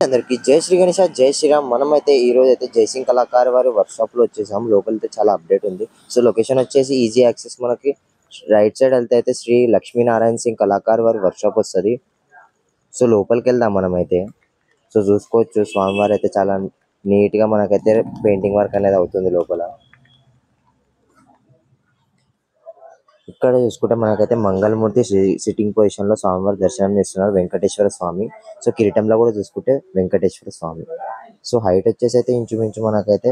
అందరికి జై శ్రీ గణేష జై శ్రీరామ్. మనమైతే ఈ రోజు అయితే జైసింగ్ కళాకారు వారి వర్క్ షాప్ లో వచ్చేసాం. లోపలైతే చాలా అప్డేట్ ఉంది. సో లొకేషన్ వచ్చేసి ఈజీ యాక్సెస్. మనకి రైట్ సైడ్ వెళ్తే అయితే శ్రీ లక్ష్మీనారాయణ సింగ్ కళాకారు వారి వర్క్ షాప్ వస్తుంది. సో లోపలికి వెళ్దాం మనమైతే. సో చూసుకోవచ్చు స్వామివారు అయితే చాలా నీట్ గా మనకైతే పెయింటింగ్ వర్క్ అనేది అవుతుంది లోపల. ఇక్కడ చూసుకుంటే మనకైతే మంగళమూర్తి సిట్టింగ్ పొజిషన్ లో స్వామివారి దర్శనం చేస్తున్నారు, వెంకటేశ్వర స్వామి. సో కిరీటంలో కూడా చూసుకుంటే వెంకటేశ్వర స్వామి. సో హైట్ వచ్చేసి అయితే ఇంచుమించు మనకైతే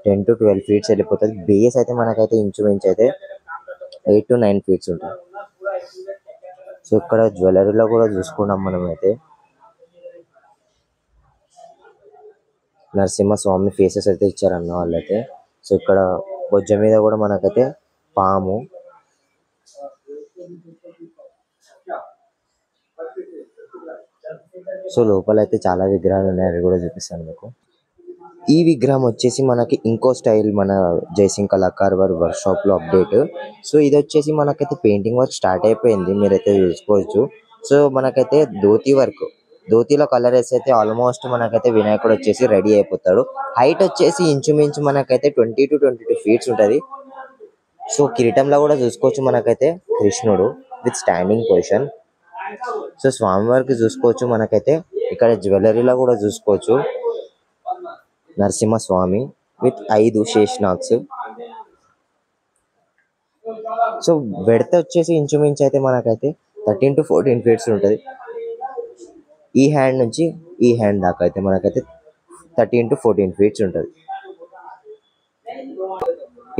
10 to 12 feet వెళ్ళిపోతుంది. బేస్ అయితే మనకైతే ఇంచుమించు అయితే 8 to 9 feet ఉంటుంది. సో ఇక్కడ జ్యువెలరీలో కూడా చూసుకున్నాం మనమైతే నరసింహ స్వామి ఫేసెస్ అయితే ఇచ్చారన్న వాళ్ళైతే. సో ఇక్కడ బొజ్జ మీద కూడా మనకైతే పాము. సో లోపల అయితే చాలా విగ్రహాలు ఉన్నాయి, అవి కూడా చూపిస్తాను మీకు. ఈ విగ్రహం వచ్చేసి మనకి ఇంకో స్టైల్ మన జైసింగ్ కళాకారు వారి వర్క్ షాప్ లో అప్డేట్. సో ఇది వచ్చేసి మనకైతే పెయింటింగ్ వర్క్ స్టార్ట్ అయిపోయింది, మీరైతే చూసుకోవచ్చు. సో మనకైతే ధోతిలో కలర్ వేసి అయితే ఆల్మోస్ట్ మనకైతే వినాయకుడు వచ్చేసి రెడీ అయిపోతాడు. హైట్ వచ్చేసి ఇంచుమించు మనకైతే 20 to 22 feet ఉంటది. సో కిరీటంలో కూడా చూసుకోవచ్చు మనకైతే కృష్ణుడు విత్ స్టాండింగ్ పొజిషన్. సో స్వామివారికి చూసుకోవచ్చు మనకైతే. ఇక్కడ జ్యువెలరీలో కూడా చూసుకోవచ్చు నరసింహ స్వామి విత్ 5 శేషనాగ్స్. సో వెడత వచ్చేసి ఇంచుమించు అయితే మనకైతే 13 to 14 feet ఉంటుంది. ఈ హ్యాండ్ నుంచి ఈ హ్యాండ్ దాకా అయితే మనకైతే 13 to 14 feet ఉంటుంది.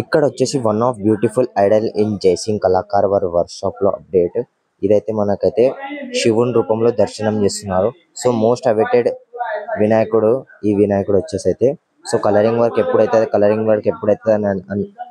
ఇక్కడ వచ్చేసి one of beautiful idol in Jaisingh కళాకారు వారి వర్క్ షాప్ లో అప్డేట్. ఇదైతే మనకైతే శివుని రూపంలో దర్శనం చేస్తున్నారు. సో మోస్ట్ అవైటెడ్ వినాయకుడు ఈ వినాయకుడు వచ్చేసి అయితే. సో కలరింగ్ వర్క్ ఎప్పుడైతే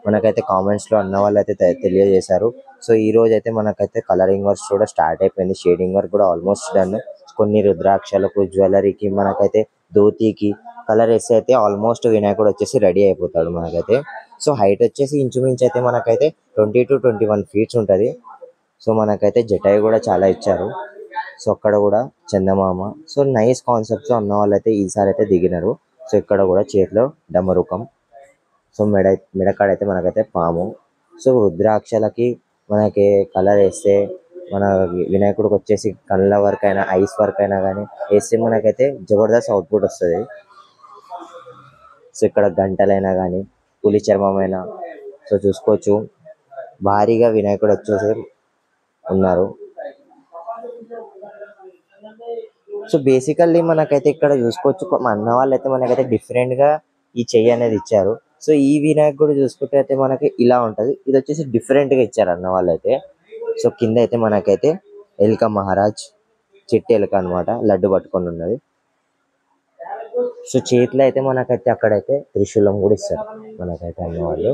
మనకైతే కామెంట్స్ లో అన్న వాళ్ళు అయితే తెలియజేశారు. సో ఈ రోజు అయితే మనకైతే కలరింగ్ వర్క్ కూడా స్టార్ట్ అయిపోయింది. షేడింగ్ వర్క్ కూడా ఆల్మోస్ట్ డన్. కొన్ని రుద్రాక్షలకు జ్యువెలరీకి మనకైతే ధోతికి కలర్ వేస్తే అయితే ఆల్మోస్ట్ వినాయకుడు వచ్చేసి రెడీ అయిపోతాడు మనకైతే. సో హైట్ వచ్చేసి ఇంచుమించు అయితే మనకైతే 20 to 21 feet ఉంటుంది. సో మనకైతే జటాయి కూడా చాలా ఇచ్చారు. సో అక్కడ కూడా చందమామ. సో నైస్ కాన్సెప్ట్స్ అన్న వాళ్ళు అయితే ఈసారి అయితే దిగినారు. సో ఇక్కడ కూడా చేతిలో డమరుకం. సో మెడకాడ అయితే మనకైతే పాము. సో రుద్రాక్షలకి మనకి కలర్ వేస్తే మన వినాయకుడికి వచ్చేసి కళ్ళ వర్క్ అయినా ఐస్ వర్క్ అయినా కానీ వేస్తే మనకైతే జబర్దస్త్ అవుట్పుట్ వస్తుంది. సో ఇక్కడ గంటలైనా కానీ పులి చర్మమైనా సో చూసుకోవచ్చు భారీగా వినాయకుడు వచ్చేసి ఉన్నారు. సో బేసికల్లీ మనకైతే ఇక్కడ చూసుకోవచ్చు అన్న వాళ్ళు అయితే మనకైతే డిఫరెంట్ గా ఈ చెయ్యి అనేది ఇచ్చారు. సో ఈ వినాయకుడు చూసుకుంటే అయితే మనకి ఇలా ఉంటది. ఇది వచ్చేసి డిఫరెంట్ గా ఇచ్చారు అన్న వాళ్ళు అయితే. సో కింద అయితే మనకైతే ఎలుక మహారాజ్, చెట్టు ఎలుక అనమాట, లడ్డు పట్టుకొని ఉన్నది. సో చేతిలో అయితే మనకైతే అక్కడైతే త్రిశూలం కూడా ఇస్తారు మనకైతే అన్నవాళ్ళు.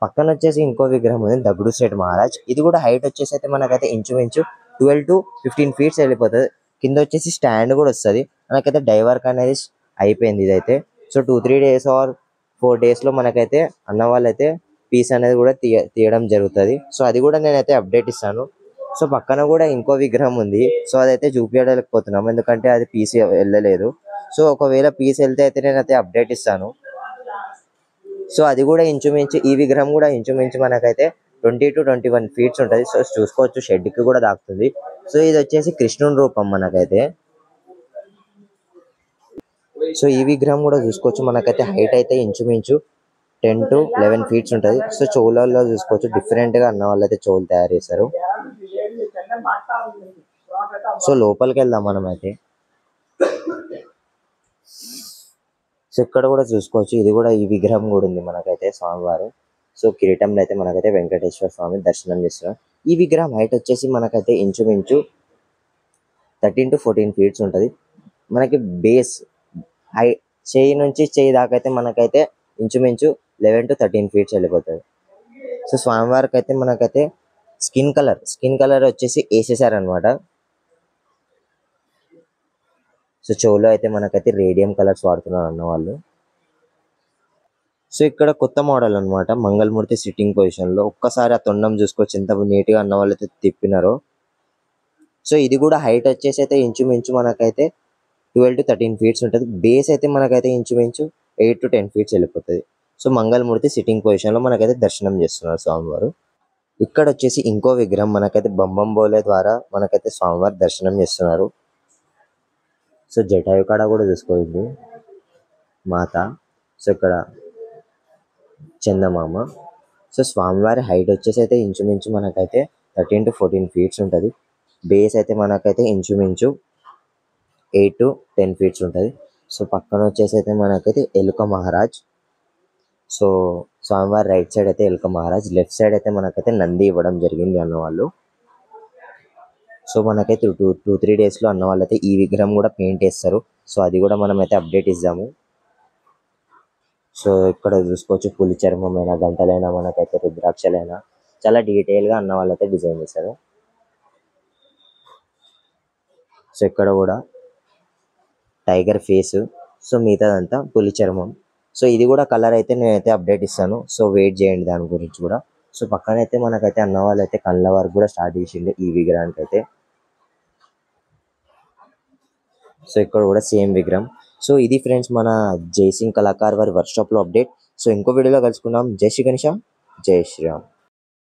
పక్కన వచ్చేసి ఇంకో విగ్రహం ఉంది, దగుడు సేట్ మహారాజ్. ఇది కూడా హైట్ వచ్చేసి అయితే మనకైతే ఇంచుమించు 12 to 15 feet వెళ్ళిపోతుంది. కింద వచ్చేసి స్టాండ్ కూడా వస్తుంది. మనకైతే డైవర్క్ అనేది అయిపోయింది ఇదైతే. సో 2-3 days or 4 days లో మనకైతే అన్న వాళ్ళైతే పీస్ అనేది కూడా తీయడం జరుగుతుంది. సో అది కూడా నేనైతే అప్డేట్ ఇస్తాను. సో పక్కన కూడా ఇంకో విగ్రహం ఉంది. సో అదైతే చూపించలేకపోతున్నాం ఎందుకంటే అది పీస్ వెళ్ళలేదు. సో ఒకవేళ పీస్ వెళ్తే అయితే నేనైతే అప్డేట్ ఇస్తాను. సో అది కూడా ఇంచుమించు ఈ విగ్రహం కూడా ఇంచుమించు మనకైతే 20 to 21 feet ఉంటుంది. సో చూసుకోవచ్చు షెడ్ కి కూడా దాకుతుంది. సో ఇది వచ్చేసి కృష్ణుని రూపం మనకైతే. సో ఈ విగ్రహం కూడా చూసుకోవచ్చు మనకైతే హైట్ అయితే ఇంచుమించు 10 to 11 feet ఉంటుంది. సో చెవులలో చూసుకోవచ్చు డిఫరెంట్ గా అన్న వాళ్ళు అయితే చెవులు తయారు చేశారు. సో లోపలికి వెళ్దాం మనమైతే. సో ఇక్కడ కూడా చూసుకోవచ్చు ఇది కూడా ఈ విగ్రహం కూడా ఉంది మనకైతే స్వామివారు. సో కిరీటంలో అయితే మనకైతే వెంకటేశ్వర స్వామి దర్శనం చేస్తున్నారు. ఈ విగ్రహం హైట్ వచ్చేసి మనకైతే ఇంచుమించు 13 to 14 feet ఉంటుంది. మనకి బేస్ చేయి నుంచి చేయి దాకా అయితే మనకైతే ఇంచుమించు 11 to 13 feet వెళ్ళిపోతుంది. సో స్వామివారికి అయితే మనకైతే స్కిన్ కలర్ వచ్చేసి వేసేసారు అనమాట. సో చెవులో అయితే మనకైతే రేడియం కలర్స్ వాడుతున్నారు అన్న వాళ్ళు. సో ఇక్కడ కొత్త మోడల్ అనమాట, మంగళమూర్తి సిట్టింగ్ పొజిషన్ లో. ఒక్కసారి ఆ తొండం చూసుకోవచ్చు ఎంత నీట్ గా అన్న వాళ్ళు అయితే తిప్పినారో. సో ఇది కూడా హైట్ వచ్చేసి అయితే ఇంచుమించు మనకైతే 12 to 13 ఫీట్స్ ఉంటుంది. బేస్ అయితే మనకైతే ఇంచుమించు 8 to 10 ఫీట్స్ వెళ్ళిపోతుంది. సో మంగళమూర్తి సిట్టింగ్ పొజిషన్లో మనకైతే దర్శనం చేస్తున్నారు స్వామివారు. ఇక్కడ వచ్చేసి ఇంకో విగ్రహం మనకైతే బంబం బోలే ద్వారా మనకైతే స్వామివారి దర్శనం చేస్తున్నారు. సో జటాయు కాడ కూడా చూసుకోండి మాత. సో ఇక్కడ చందమామ. సో స్వామివారి హైట్ వచ్చేసి అయితే ఇంచుమించు మనకైతే 13 to 14 ఫీట్స్ ఉంటుంది. బేస్ అయితే మనకైతే ఇంచుమించు 8 to 10 ఫీట్స్ ఉంటుంది. సో పక్కన వచ్చేసి అయితే మనకైతే ఎలుక మహారాజ్. సో స్వామివారి రైట్ సైడ్ అయితే ఎలుక మహారాజ్, లెఫ్ట్ సైడ్ అయితే మనకైతే నంది ఇవ్వడం జరిగింది అన్నవాళ్ళు. సో మనకైతే 2-3 డేస్లో అన్న వాళ్ళు అయితే ఈ విగ్రహం కూడా పెయింట్ వేస్తారు. సో అది కూడా మనం అయితే అప్డేట్ ఇద్దాము. సో ఇక్కడ చూసుకోవచ్చు పులి చర్మమైనా, గంటలైనా, మనకైతే రుద్రాక్షలైనా చాలా డీటెయిల్గా అన్న వాళ్ళు అయితే డిజైన్ చేస్తారు. సో ఇక్కడ కూడా టైగర్ ఫేస్. సో మిగతాదంతా పులి చర్మం. సో ఇది కూడా కలర్ అయితే నేనైతే అప్డేట్ ఇస్తాను. సో వెయిట్ చేయండి దాని గురించి కూడా. సో పక్కనైతే మనకైతే అన్న వాళ్ళు అయితే కళ్ళ వరకు కూడా స్టార్ట్ చేసిండు ఈ విగ్రహానికి అయితే. సో ఇక్కడ కూడా సేమ్ విగ్రహం. సో ఇది ఫ్రెండ్స్ మన జైసింగ్ కళాకార్ వారి వర్క్షాప్లో అప్డేట్. సో ఇంకో వీడియోలో కలుసుకుందాం. జై శ్రీ గణేష, జై శ్రీరామ్.